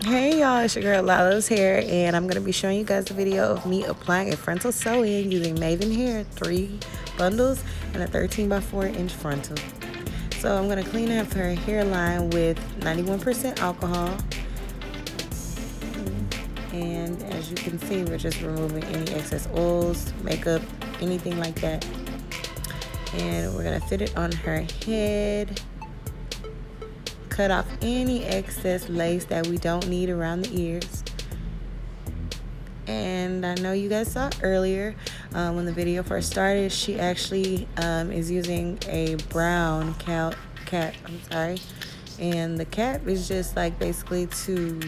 Hey y'all, it's your girl Lala's here, and I'm going to be showing you guys a video of me applying a frontal sew-in using MAYVENN hair, 3 bundles, and a 13x4-inch frontal. So I'm going to clean up her hairline with 91% alcohol, and as you can see, we're just removing any excess oils, makeup, anything like that. And we're going to fit it on her head. Cut off any excess lace that we don't need around the ears. And I know you guys saw earlier when the video first started, she actually is using a brown cap. And the cap is just like basically to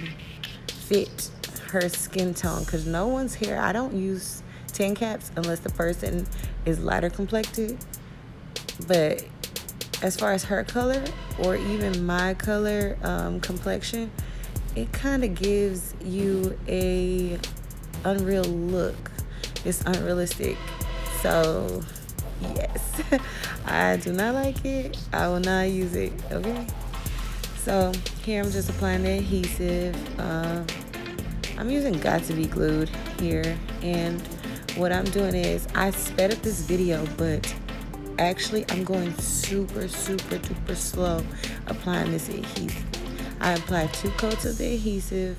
fit her skin tone, because no one's hair, I don't use 10 caps unless the person is lighter complected. But as far as her color or even my color complexion, it kind of gives you a unreal look. It's unrealistic. So yes, I do not like it. I will not use it. Okay, so here I'm just applying the adhesive. I'm using Got to Be Glued here, and what I'm doing is I sped up this video, but actually I'm going super duper slow applying this adhesive. I applied 2 coats of the adhesive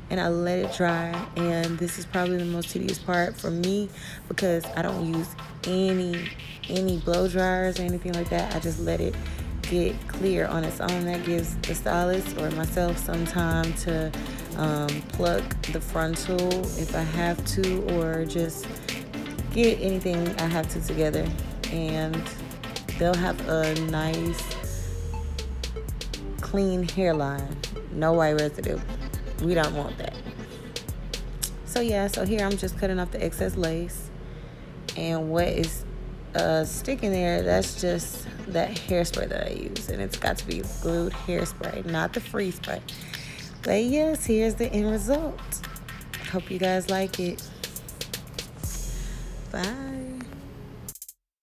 and I let it dry, and this is probably the most tedious part for me because I don't use any blow dryers or anything like that. I just let it get clear on its own. That gives the stylist or myself some time to pluck the frontal if I have to, or just get anything I have to together, and they'll have a nice clean hairline, no white residue. We don't want that. So yeah, so here I'm just cutting off the excess lace, and what is sticking there, that's just that hairspray that I use, and it's Got to Be Glued hairspray, not the free spray. But yes, here's the end result. Hope you guys like it. Bye.